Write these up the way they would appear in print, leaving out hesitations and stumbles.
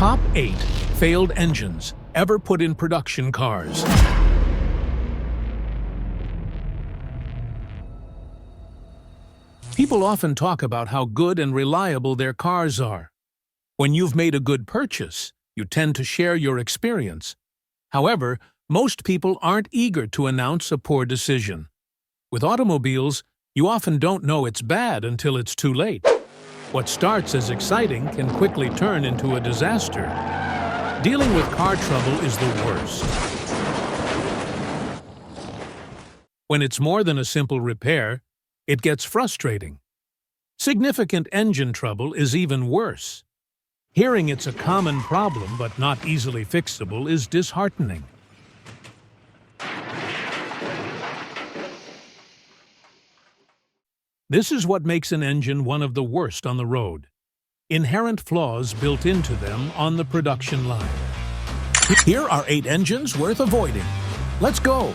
Top 8 failed engines ever put in production cars. People often talk about how good and reliable their cars are. When you've made a good purchase, you tend to share your experience. However, most people aren't eager to announce a poor decision. With automobiles, you often don't know it's bad until it's too late. What starts as exciting can quickly turn into a disaster. Dealing with car trouble is the worst. When it's more than a simple repair, it gets frustrating. Significant engine trouble is even worse. Hearing it's a common problem but not easily fixable is disheartening. This is what makes an engine one of the worst on the road. Inherent flaws built into them on the production line. Here are 8 engines worth avoiding. Let's go!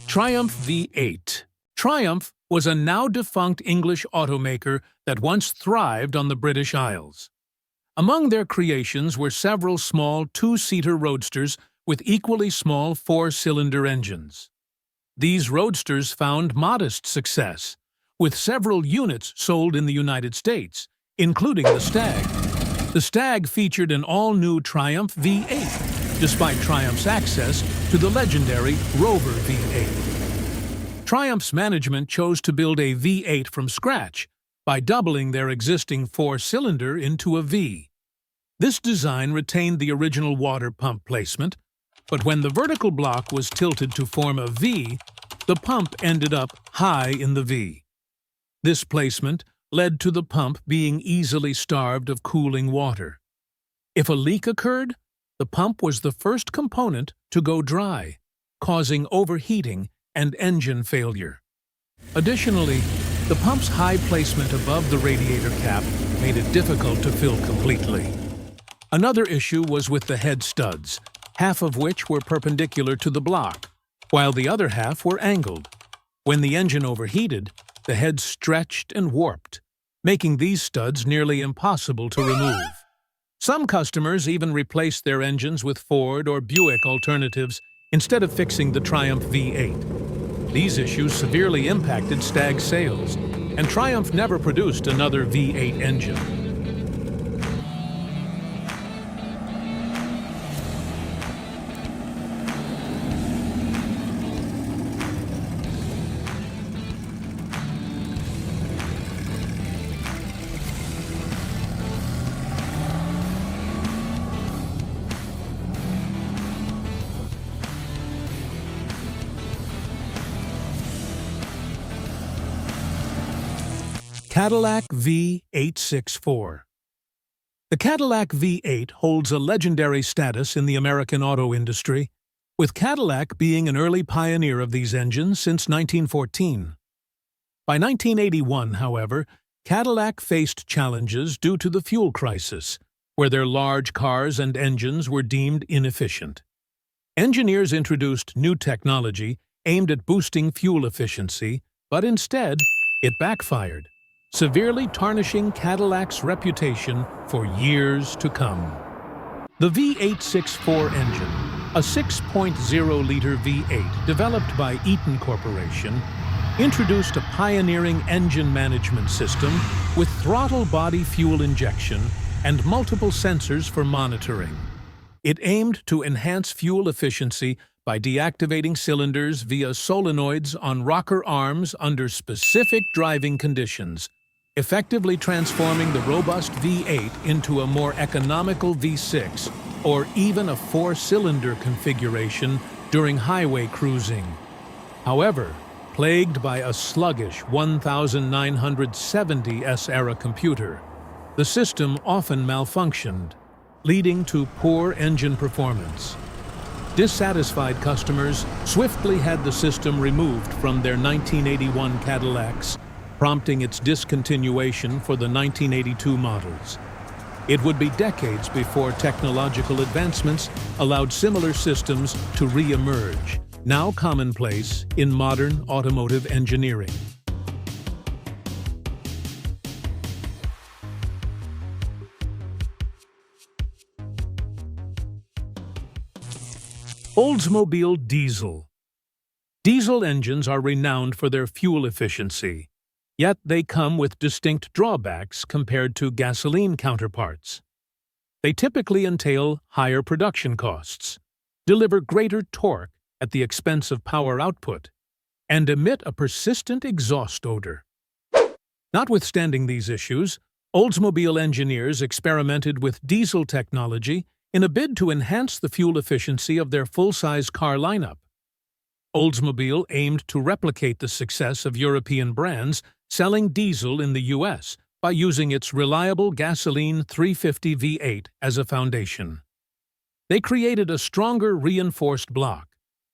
Triumph V8. Triumph was a now-defunct English automaker that once thrived on the British Isles. Among their creations were several small 2-seater roadsters with equally small 4-cylinder engines. These roadsters found modest success, with several units sold in the United States, including the Stag. The Stag featured an all-new Triumph V8, despite Triumph's access to the legendary Rover V8. Triumph's management chose to build a V8 from scratch by doubling their existing 4-cylinder into a V. This design retained the original water pump placement, but when the vertical block was tilted to form a V, the pump ended up high in the V. This placement led to the pump being easily starved of cooling water. If a leak occurred, the pump was the first component to go dry, causing overheating and engine failure. Additionally, the pump's high placement above the radiator cap made it difficult to fill completely. Another issue was with the head studs, half of which were perpendicular to the block, while the other half were angled. When the engine overheated, the heads stretched and warped, making these studs nearly impossible to remove. Some customers even replaced their engines with Ford or Buick alternatives instead of fixing the Triumph V8. These issues severely impacted Stag sales, and Triumph never produced another V8 engine. Cadillac V8-6-4. The Cadillac V8 holds a legendary status in the American auto industry, with Cadillac being an early pioneer of these engines since 1914. By 1981, however, Cadillac faced challenges due to the fuel crisis, where their large cars and engines were deemed inefficient. Engineers introduced new technology aimed at boosting fuel efficiency, but instead, it backfired, severely tarnishing Cadillac's reputation for years to come. The V8-6-4 engine, a 6.0-liter V8 developed by Eaton Corporation, introduced a pioneering engine management system with throttle body fuel injection and multiple sensors for monitoring. It aimed to enhance fuel efficiency by deactivating cylinders via solenoids on rocker arms under specific driving conditions, effectively transforming the robust V8 into a more economical V6 or even a 4-cylinder configuration during highway cruising. However, plagued by a sluggish 1970s-era computer, the system often malfunctioned, leading to poor engine performance. Dissatisfied customers swiftly had the system removed from their 1981 Cadillacs, prompting its discontinuation for the 1982 models. It would be decades before technological advancements allowed similar systems to re-emerge, now commonplace in modern automotive engineering. Oldsmobile Diesel. Diesel engines are renowned for their fuel efficiency, yet they come with distinct drawbacks compared to gasoline counterparts. They typically entail higher production costs, deliver greater torque at the expense of power output, and emit a persistent exhaust odor. Notwithstanding these issues, Oldsmobile engineers experimented with diesel technology in a bid to enhance the fuel efficiency of their full-size car lineup. Oldsmobile aimed to replicate the success of European brands selling diesel in the U.S. by using its reliable gasoline 350 V8 as a foundation. They created a stronger reinforced block,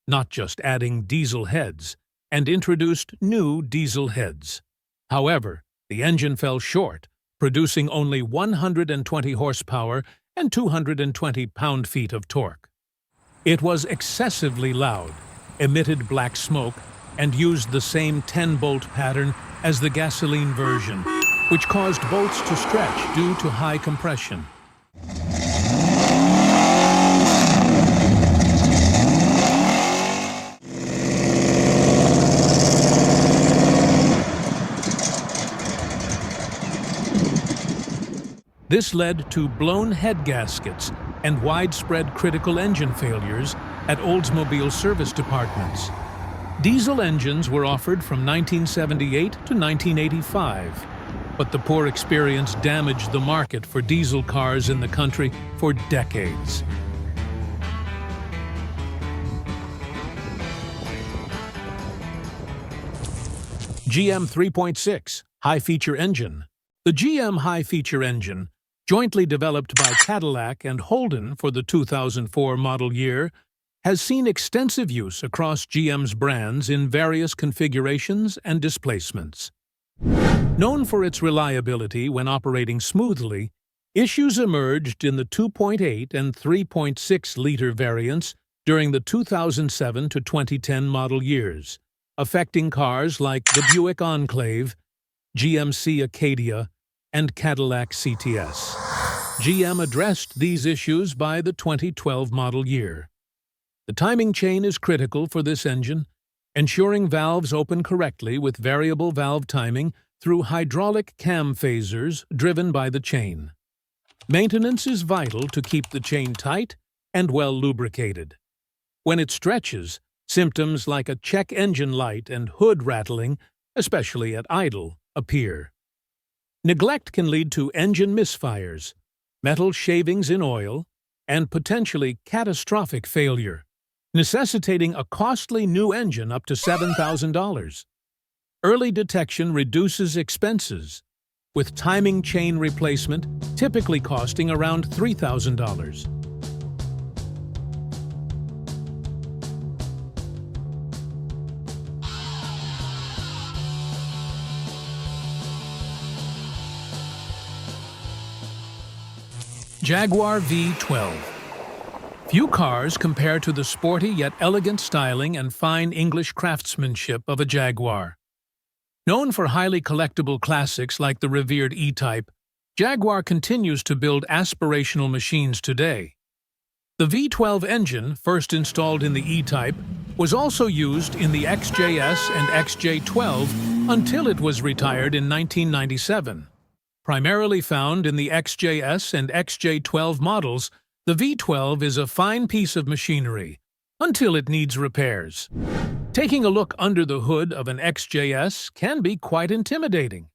not just adding diesel heads, and introduced new diesel heads. However, the engine fell short, producing only 120 horsepower and 220 pound-feet of torque. It was excessively loud, emitted black smoke, and used the same 10-bolt pattern as the gasoline version, which caused bolts to stretch due to high compression. This led to blown head gaskets and widespread critical engine failures at Oldsmobile service departments. Diesel engines were offered from 1978 to 1985, but the poor experience damaged the market for diesel cars in the country for decades. GM 3.6 high-feature engine. The GM high-feature engine, jointly developed by Cadillac and Holden for the 2004 model year, has seen extensive use across GM's brands in various configurations and displacements. Known for its reliability when operating smoothly, issues emerged in the 2.8 and 3.6-liter variants during the 2007 to 2010 model years, affecting cars like the Buick Enclave, GMC Acadia, and Cadillac CTS. GM addressed these issues by the 2012 model year. The timing chain is critical for this engine, ensuring valves open correctly with variable valve timing through hydraulic cam phasers driven by the chain. Maintenance is vital to keep the chain tight and well lubricated. When it stretches, symptoms like a check engine light and hood rattling, especially at idle, appear. Neglect can lead to engine misfires, metal shavings in oil, and potentially catastrophic failure, necessitating a costly new engine up to $7,000. Early detection reduces expenses, with timing chain replacement typically costing around $3,000. Jaguar V12. Few cars compare to the sporty yet elegant styling and fine English craftsmanship of a Jaguar. Known for highly collectible classics like the revered E-Type, Jaguar continues to build aspirational machines today. The V12 engine, first installed in the E-Type, was also used in the XJS and XJ12 until it was retired in 1997. Primarily found in the XJS and XJ12 models, the V12 is a fine piece of machinery, until it needs repairs. Taking a look under the hood of an XJS can be quite intimidating.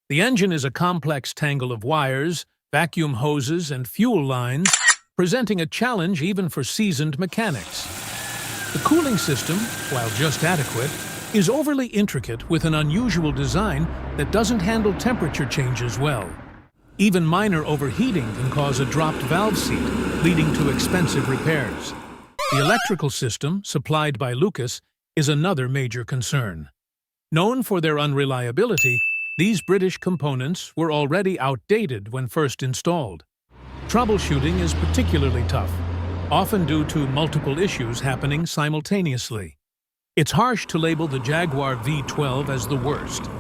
The engine is a complex tangle of wires, vacuum hoses, and fuel lines, presenting a challenge even for seasoned mechanics. The cooling system, while just adequate, is overly intricate with an unusual design that doesn't handle temperature changes well. Even minor overheating can cause a dropped valve seat, leading to expensive repairs. The electrical system, supplied by Lucas, is another major concern. Known for their unreliability, these British components were already outdated when first installed. Troubleshooting is particularly tough, often due to multiple issues happening simultaneously. It's harsh to label the Jaguar V12 as the worst,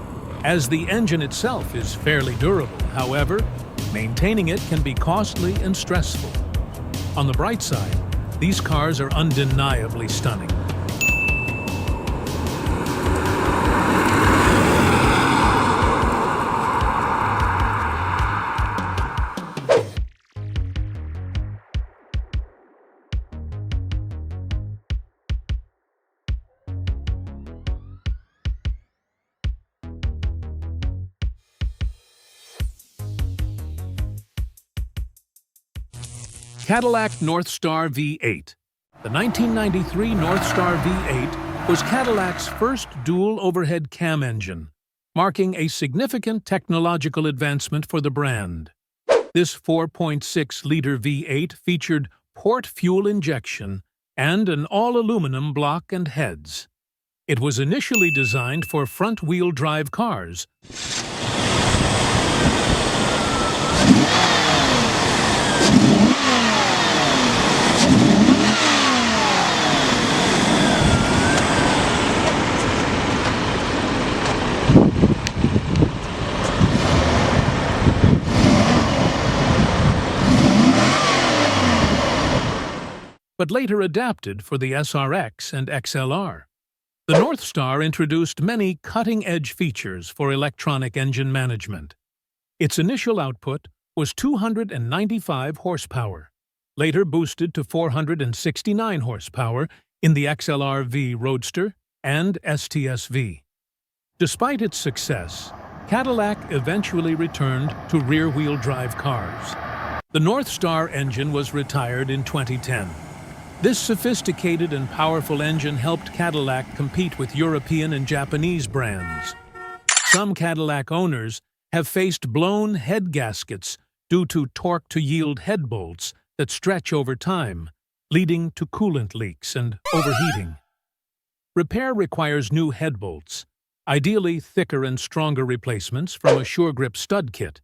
as the engine itself is fairly durable. However, maintaining it can be costly and stressful. On the bright side, These cars are undeniably stunning. Cadillac Northstar V8. The 1993 Northstar V8 was Cadillac's first dual overhead cam engine, marking a significant technological advancement for the brand. This 4.6-liter V8 featured port fuel injection and an all-aluminum block and heads. It was initially designed for front-wheel drive cars, but later adapted for the SRX and XLR. The Northstar introduced many cutting-edge features for electronic engine management. Its initial output was 295 horsepower, later boosted to 469 horsepower in the XLR-V Roadster and STS-V. Despite its success, Cadillac eventually returned to rear-wheel drive cars. The Northstar engine was retired in 2010. This sophisticated and powerful engine helped Cadillac compete with European and Japanese brands. Some Cadillac owners have faced blown head gaskets due to torque-to-yield head bolts that stretch over time, leading to coolant leaks and overheating. Repair requires new head bolts, ideally thicker and stronger replacements from a SureGrip stud kit,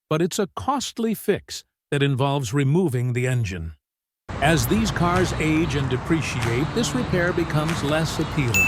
but it's a costly fix that involves removing the engine. As these cars age and depreciate, this repair becomes less appealing.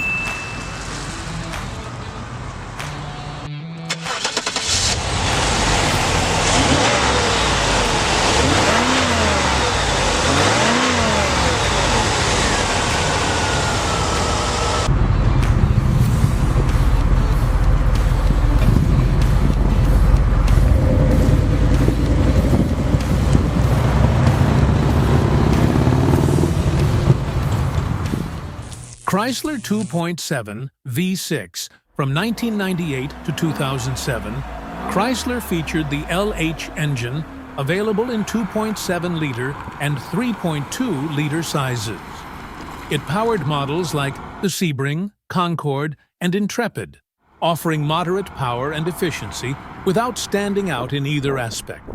Chrysler 2.7 V6 from 1998 to 2007, Chrysler featured the LH engine, available in 2.7-liter and 3.2-liter sizes. It powered models like the Sebring, Concorde, and Intrepid, offering moderate power and efficiency without standing out in either aspect.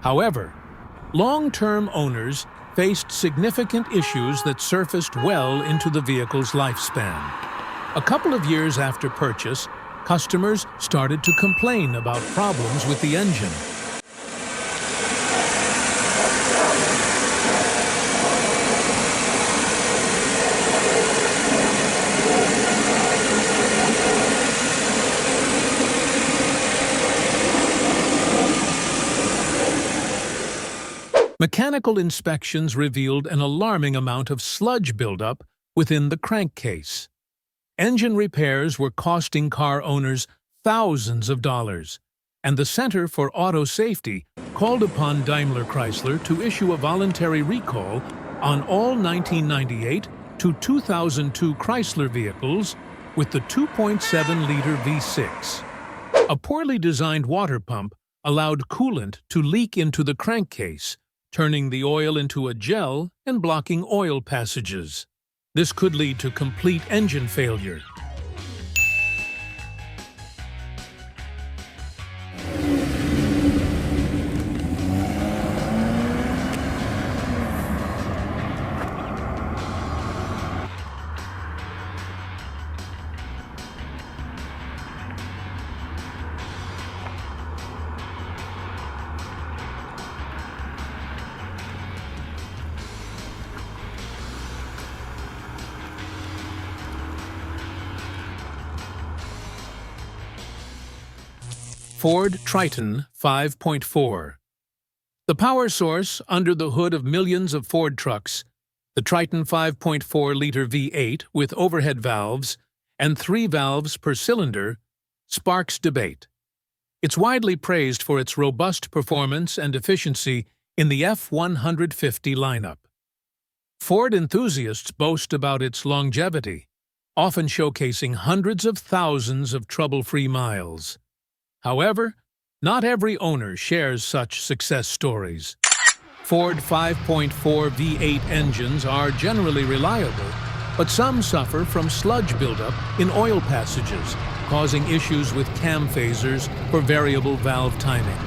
However, long-term owners faced significant issues that surfaced well into the vehicle's lifespan. A couple of years after purchase, customers started to complain about problems with the engine. Mechanical inspections revealed an alarming amount of sludge buildup within the crankcase. Engine repairs were costing car owners thousands of dollars, and the Center for Auto Safety called upon Daimler Chrysler to issue a voluntary recall on all 1998 to 2002 Chrysler vehicles with the 2.7-liter V6. A poorly designed water pump allowed coolant to leak into the crankcase, turning the oil into a gel and blocking oil passages. This could lead to complete engine failure. Ford Triton 5.4. The power source under the hood of millions of Ford trucks, The Triton 5.4-liter V8 with overhead valves and 3 valves per cylinder sparks debate. It's widely praised for its robust performance and efficiency in the F-150 lineup. Ford enthusiasts boast about its longevity, often showcasing hundreds of thousands of trouble-free miles. However, not every owner shares such success stories. Ford 5.4 V8 engines are generally reliable, but some suffer from sludge buildup in oil passages, causing issues with cam phasers for variable valve timing.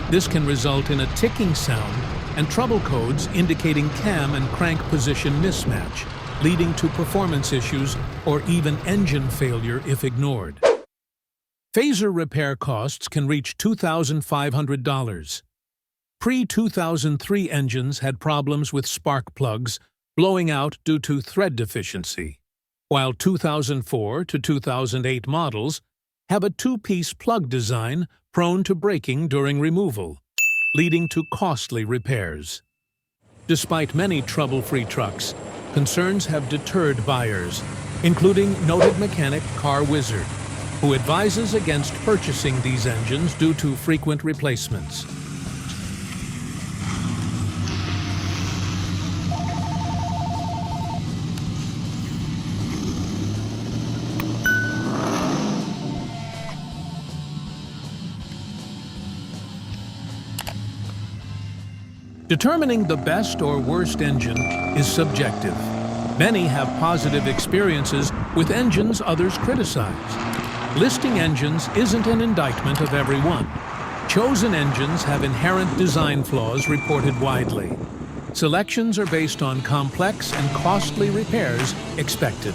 This can result in a ticking sound and trouble codes indicating cam and crank position mismatch, leading to performance issues or even engine failure if ignored. Phaser repair costs can reach $2,500. Pre-2003 engines had problems with spark plugs blowing out due to thread deficiency, while 2004 to 2008 models have a two-piece plug design prone to breaking during removal, leading to costly repairs. Despite many trouble-free trucks, concerns have deterred buyers, including noted mechanic Car Wizard, who advises against purchasing these engines due to frequent replacements. Determining the best or worst engine is subjective. Many have positive experiences with engines others criticize. Listing engines isn't an indictment of every one. Chosen engines have inherent design flaws reported widely. Selections are based on complex and costly repairs expected.